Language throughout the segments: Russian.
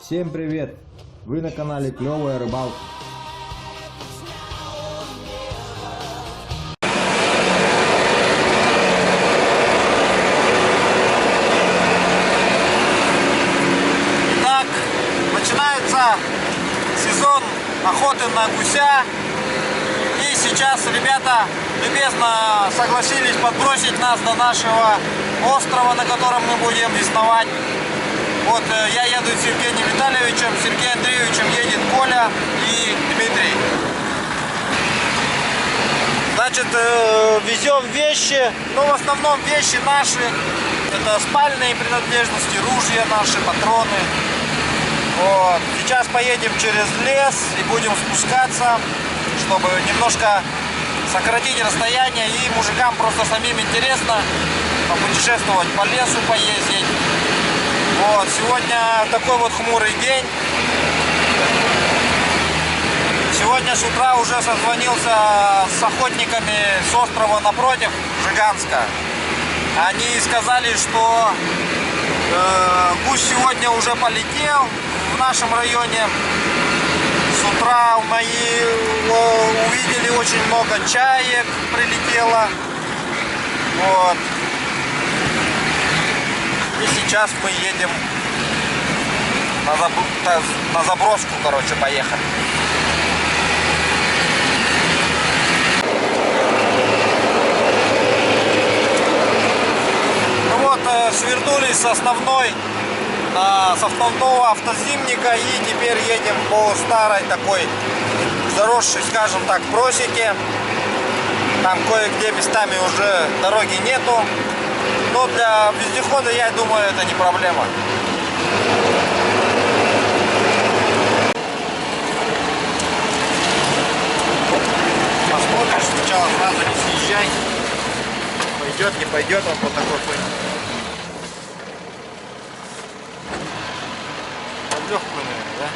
Всем привет! Вы на канале Клевая Рыбалка. Итак, начинается сезон охоты на гуся. И сейчас ребята любезно согласились подбросить нас до нашего острова, на котором мы будем весновать. Вот я еду с Евгением Витальевичем, Сергеем Андреевичем едет Коля и Дмитрий. Значит, везем вещи, но в основном вещи наши. Это спальные принадлежности, ружья наши, патроны. Вот. Сейчас поедем через лес и будем спускаться, чтобы немножко сократить расстояние. И мужикам просто самим интересно попутешествовать по лесу, поездить. Вот, сегодня такой вот хмурый день. Сегодня с утра уже созвонился с охотниками с острова напротив, Жиганска. Они сказали, что гусь сегодня уже полетел в нашем районе. С утра мои увидели очень много чаек, прилетело. Вот. И сейчас мы едем на заброску, короче, поехали. Ну вот, свернулись с основного автозимника и теперь едем по старой такой заросшей, скажем так, просеке. Там кое-где местами уже дороги нету. Но для вездехода, я думаю, это не проблема. Посмотришь, сначала сразу не съезжай. Пойдет, не пойдет он по такой хуйне. Под легкую, наверное, да?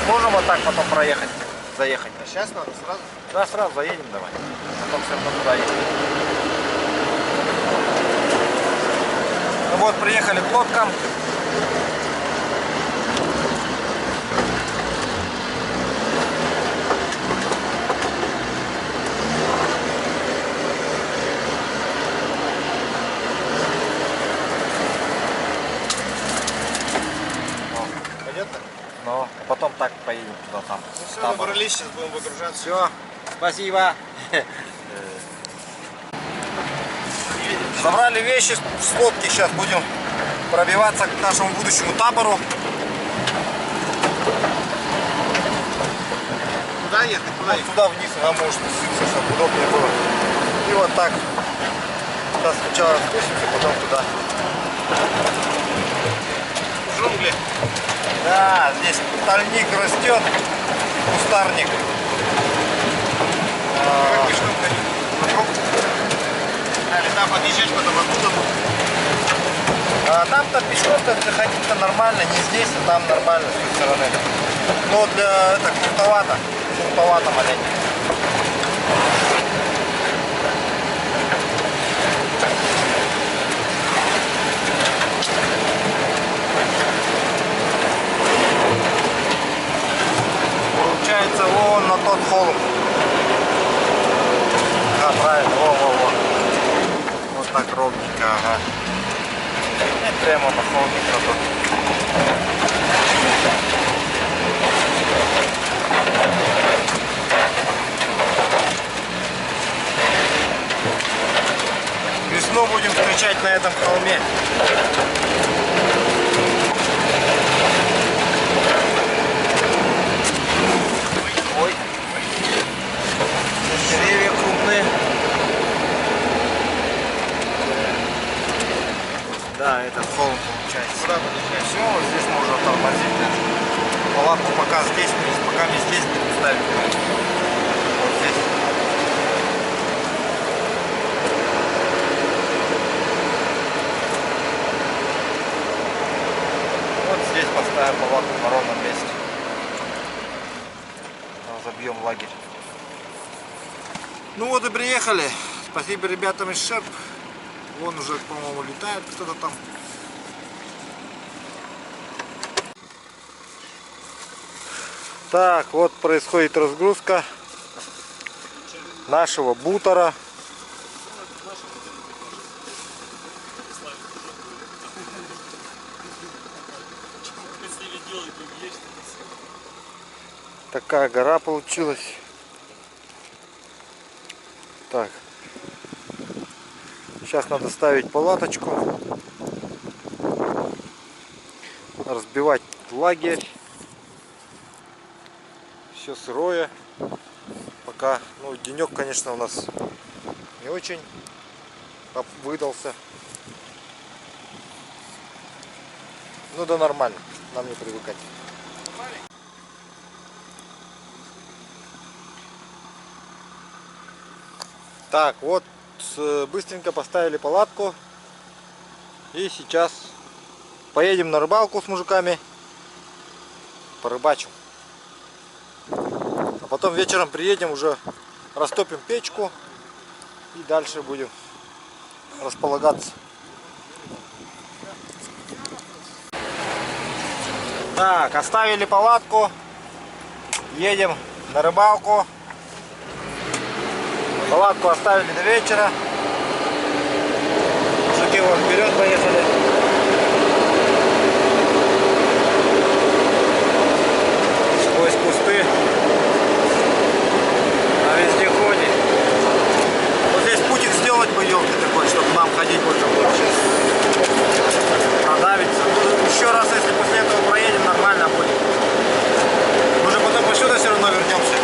Можем вот так потом проехать, заехать. А сейчас надо сразу? Да, сразу заедем давай. Потом все равно туда едем. Ну вот, приехали к лодкам. Пойдет так? Ну, а потом так поедем туда, там. Ну все, набрались, сейчас будем выгружаться. Все, спасибо. Забрали вещи с лодки, сейчас будем пробиваться к нашему будущему табору. Куда ехать? Куда Вот ехать? туда вниз, нам может спуститься, чтобы удобнее было. И вот так. Сейчас сначала спустимся, потом туда. Джунгли. Да, здесь стальник растет, кустарник. Как пешком ходить? Вокруг? Или там подъезжать, потом оттуда? А там-то пешком-то ходить-то нормально, не здесь, а там нормально с той стороны. Но для это крутовато маленько. Получается, вон на тот холм. А, правильно, во. Вот так ровненько, ага. И прямо на холмик на тот. Весну будем встречать на этом холме. Ой. Деревья крупные. Да, этот холм получается. Все, вот здесь можно тормозить. Палатку пока здесь, пока мы здесь будем ставить. Вот здесь. Вот здесь поставим палатку на ровном месте. Разобьем лагерь. Ну вот и приехали. Спасибо ребятам из Шерп. Вон уже, по-моему, летает кто-то там. Так, вот происходит разгрузка нашего бутера. Такая гора получилась. Так. Сейчас надо ставить палаточку. Разбивать лагерь. Все сырое. Пока, ну, денек, конечно, у нас не очень выдался. Ну да нормально, нам не привыкать. Так, вот быстренько поставили палатку. И сейчас поедем на рыбалку с мужиками. Порыбачим. А потом вечером приедем, уже растопим печку. И дальше будем располагаться. Так, оставили палатку. Едем на рыбалку. Палатку оставили до вечера. Мужики вон вперед поехали. Сквозь кусты. На вездеходе. Вот здесь путик сделать бы, елки такой, чтобы нам ходить больше будет. Продавится. Ну, еще раз, если после этого проедем, нормально будет. Мы же потом сюда все равно вернемся.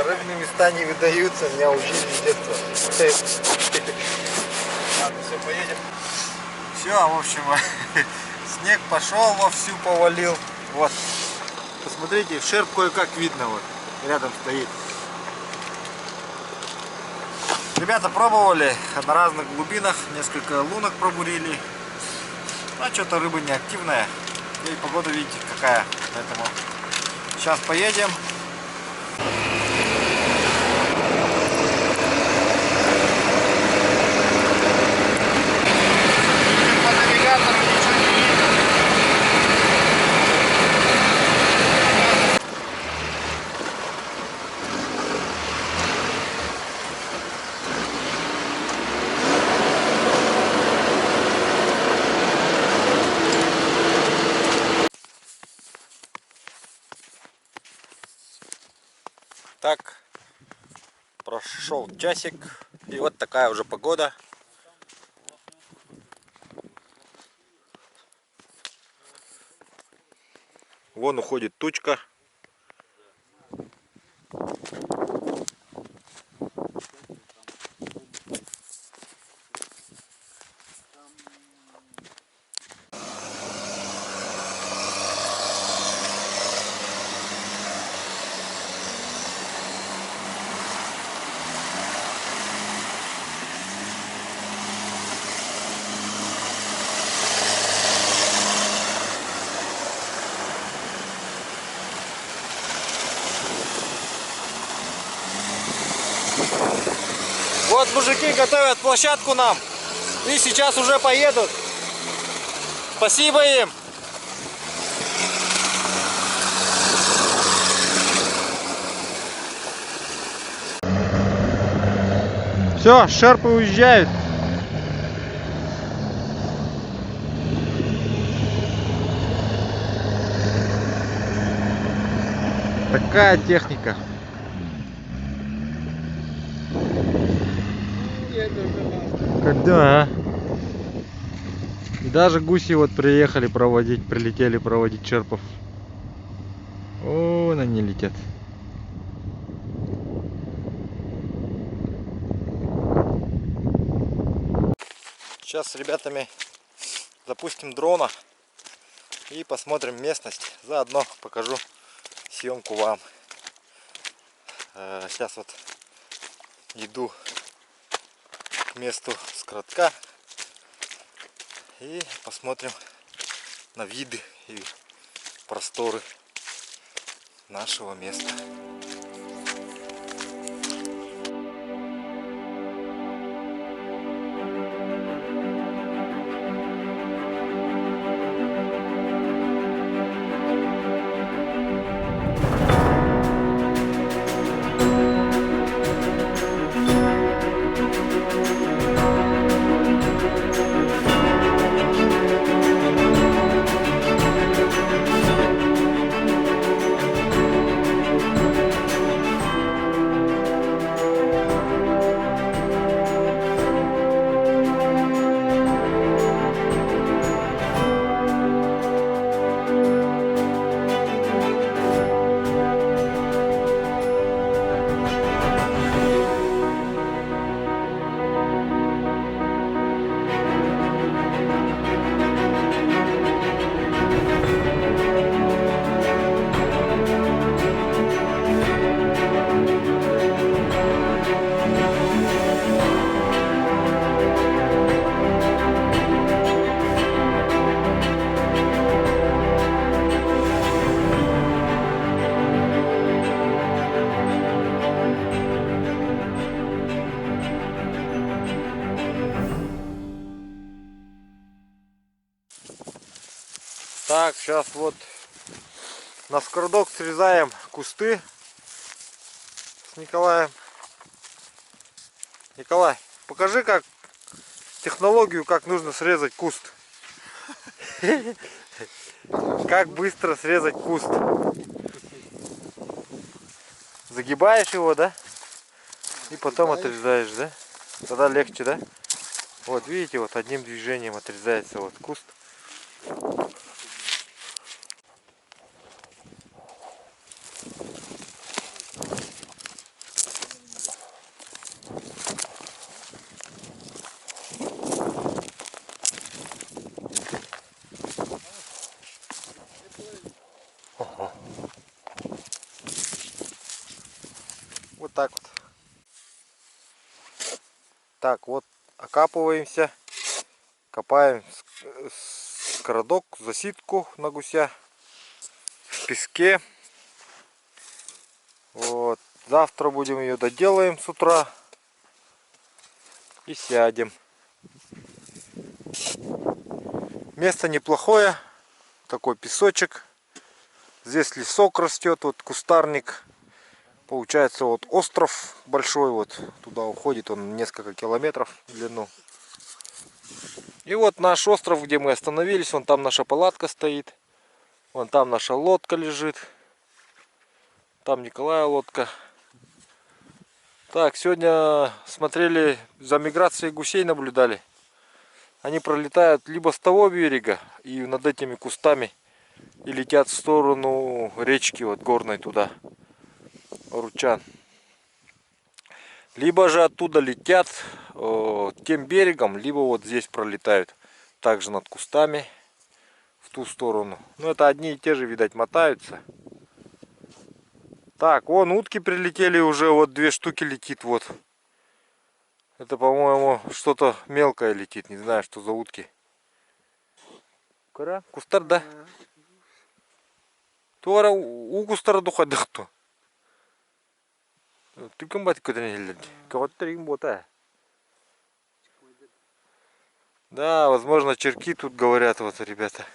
Рыбные места не выдаются, меня учили с детства. Ладно, все, поедем. Все, в общем, снег пошел, вовсю повалил. Вот, посмотрите, шерп кое-как видно, вот, рядом стоит. Ребята пробовали на разных глубинах, несколько лунок пробурили. А что-то рыба не активная. И погода, видите, какая. Поэтому сейчас поедем. Так, прошел часик, и вот такая уже погода. Вон уходит тучка. Вот мужики готовят площадку нам. И сейчас уже поедут. Спасибо им. Все, шерпы уезжают. Такая техника. Когда? И даже гуси вот приехали проводить, прилетели проводить черпов. О, они летят. Сейчас с ребятами запустим дрона и посмотрим местность. Заодно покажу съемку вам. Сейчас вот иду к месту скоротка и посмотрим на виды и просторы нашего места. Так, сейчас вот на скородок срезаем кусты с Николаем. Николай, покажи как технологию, как нужно срезать куст. Как быстро срезать куст. Загибаешь его, да? И потом отрезаешь, да? Тогда легче, да? Вот видите, вот одним движением отрезается вот куст. Вот так вот. Так, вот окапываемся, копаем скородок, засидку на гуся в песке. Вот. Завтра будем ее доделаем с утра и сядем. Место неплохое, такой песочек. Здесь лесок растет, вот кустарник. Получается вот остров большой, вот туда уходит он несколько километров в длину. И вот наш остров, где мы остановились, вон там наша палатка стоит. Вон там наша лодка лежит. Там Николая лодка. Так, сегодня смотрели, за миграцией гусей наблюдали. Они пролетают либо с того берега и над этими кустами и летят в сторону речки, вот горной туда. Ручан. Либо же оттуда летят тем берегом, либо вот здесь пролетают. Также над кустами в ту сторону. Но это одни и те же, видать, мотаются. Так, вон утки прилетели уже, вот 2 штуки летит, вот. Это, по-моему, что-то мелкое летит, не знаю, что за утки. Кара? Кустар, да? Туара у кустара духадахту. Ты комбат куда-нибудь? Кого-то работа. Да, возможно, черки тут говорят, вот, ребята.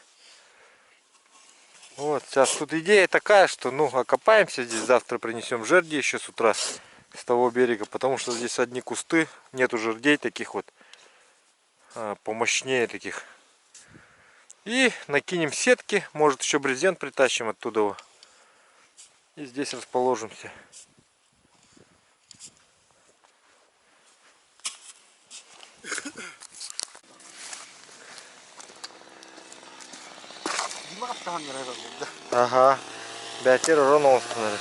Вот, сейчас тут идея такая, что, ну, окопаемся здесь, завтра принесем жерди еще с утра с того берега, потому что здесь одни кусты, нету жердей таких вот, помощнее таких. И накинем сетки, может еще брезент притащим оттуда. И здесь расположимся. Ага. Бәтер ұрын олыстың.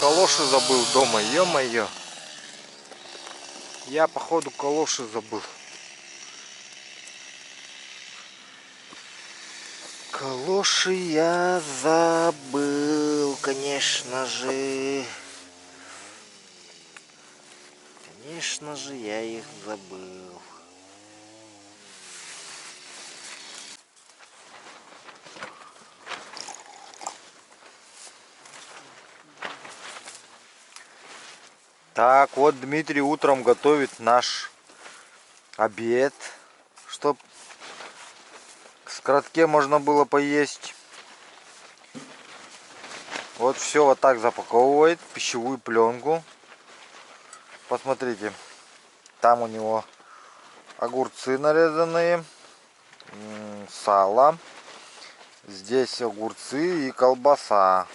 калоши забыл дома, ё-моё. Я походу калоши забыл. Калоши я забыл, конечно же. Конечно же, я их забыл. Так, вот Дмитрий утром готовит наш обед, чтоб в скоротке можно было поесть. Вот все вот так запаковывает в пищевую пленку. Посмотрите, там у него огурцы нарезанные, сало, здесь огурцы и колбаса.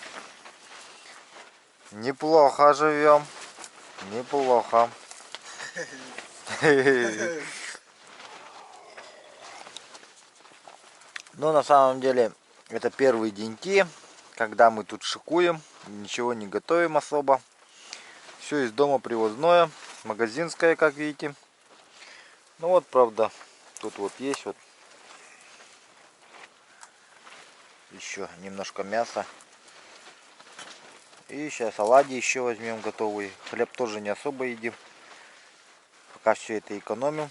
Неплохо живем, неплохо. Но на самом деле это первые деньки, когда мы тут шикуем, ничего не готовим особо. Все из дома привозное, магазинское, как видите. Ну вот, правда, тут вот есть вот еще немножко мяса. И сейчас оладьи еще возьмем готовый. Хлеб тоже не особо едим. Пока все это экономим.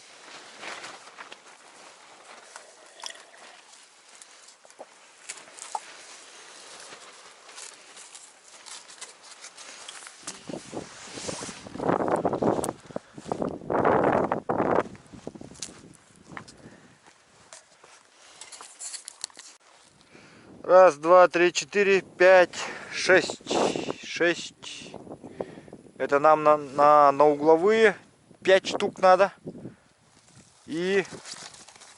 Раз, два, три, четыре, пять, шесть. Это нам на угловые 5 штук надо. И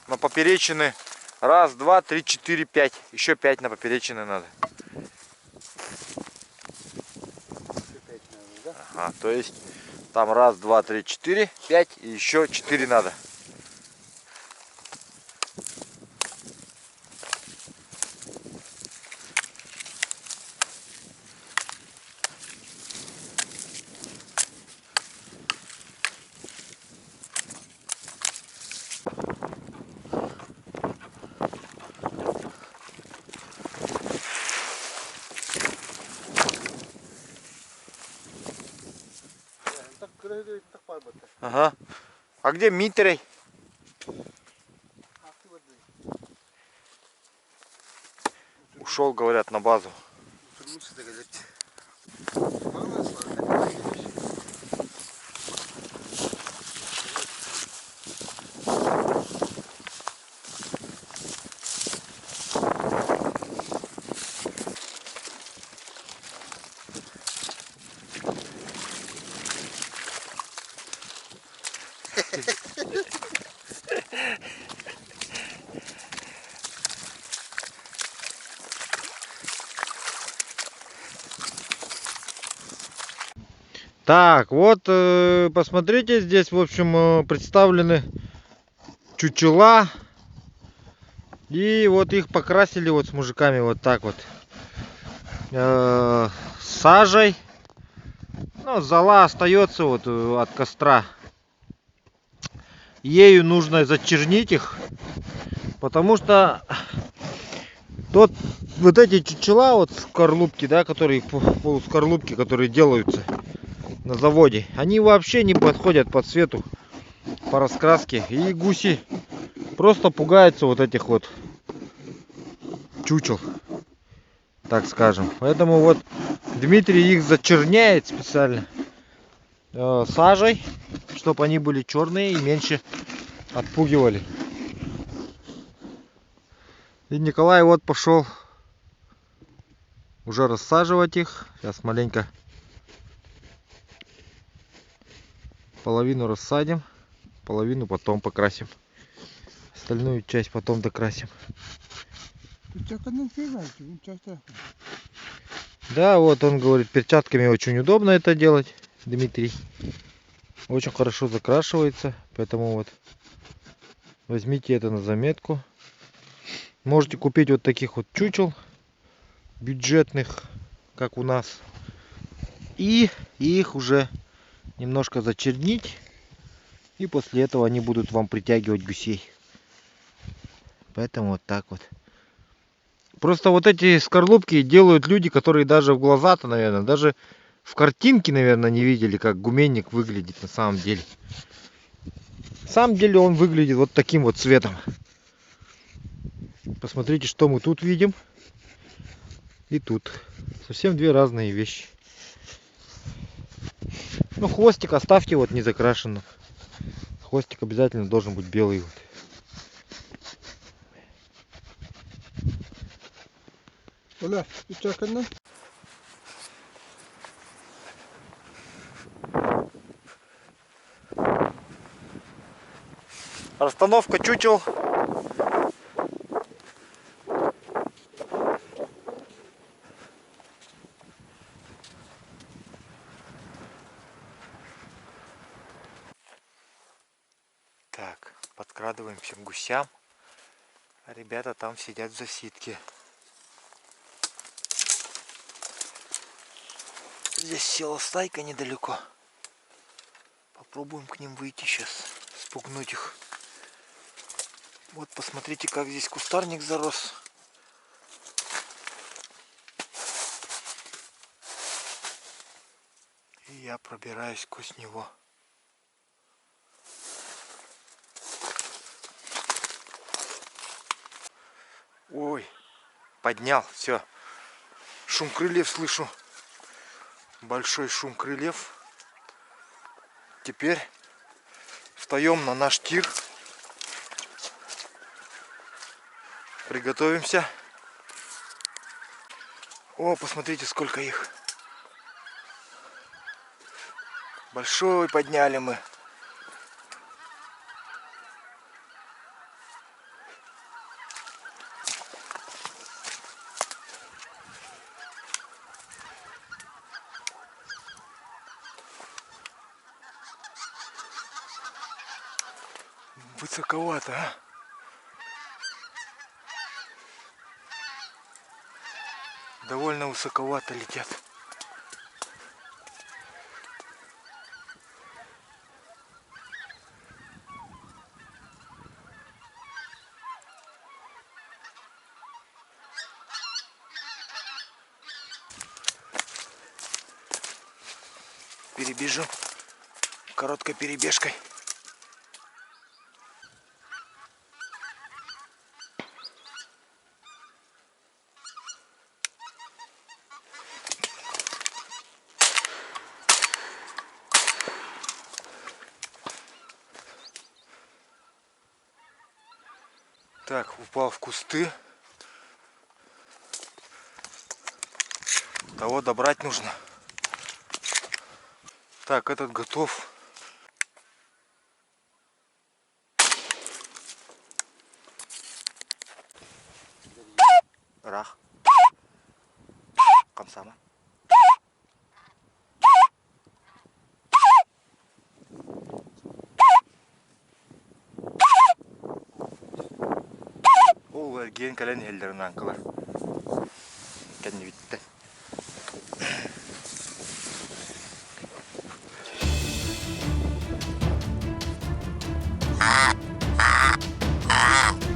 на поперечины. Раз, два, три, четыре, пять. Еще 5 на поперечины надо. Ага, то есть там раз, два, три, четыре, 5 и еще 4 надо. Ага. А где Митрий? Ушел, говорят, на базу. Так, вот посмотрите, здесь, в общем, представлены чучела. И вот их покрасили вот с мужиками вот так вот. Сажей. Ну, зола остается вот от костра. Ею нужно зачернить их, потому что вот эти чучела, вот скорлупки, да, которые полускорлупки, которые делаются на заводе, они вообще не подходят по цвету, по раскраске, и гуси просто пугаются вот этих вот чучел, так скажем. Поэтому вот Дмитрий их зачерняет специально сажей, чтобы они были черные и меньше отпугивали. И Николай вот пошел уже рассаживать их. Сейчас маленько половину рассадим, половину потом покрасим. Остальную часть потом докрасим. Да, вот он говорит, перчатками очень удобно это делать, Дмитрий. Очень хорошо закрашивается, поэтому вот возьмите это на заметку. Можете купить вот таких вот чучел бюджетных, как у нас. И их уже немножко зачернить. И после этого они будут вам притягивать гусей. Поэтому вот так вот. Просто вот эти скорлупки делают люди, которые даже в глаза-то, наверное, даже в картинке, наверное, не видели, как гуменник выглядит на самом деле. На самом деле он выглядит вот таким вот цветом. Посмотрите, что мы тут видим. И тут. Совсем две разные вещи. Ну, хвостик оставьте вот не закрашенным. Хвостик обязательно должен быть белый. Вот. Оля, bir çakın. Расстановка чучел. Так, подкрадываемся к гусям. А ребята там сидят в засидке. Здесь села стайка недалеко. Попробуем к ним выйти сейчас, спугнуть их. Вот посмотрите, как здесь кустарник зарос. И я пробираюсь сквозь него. Ой, поднял, все. Шум крыльев слышу. Большой шум крыльев. Теперь встаем на наш тир. Приготовимся. О, посмотрите, сколько их. Большой подняли мы. Высоковато, а? Довольно высоковато летят. Перебежу короткой перебежкой. Так, упал в кусты. Того добрать нужно. Так, этот готов. Рах. Камсама. Ол эрген кален элдерин анкылар. Кәнне битте. Ah!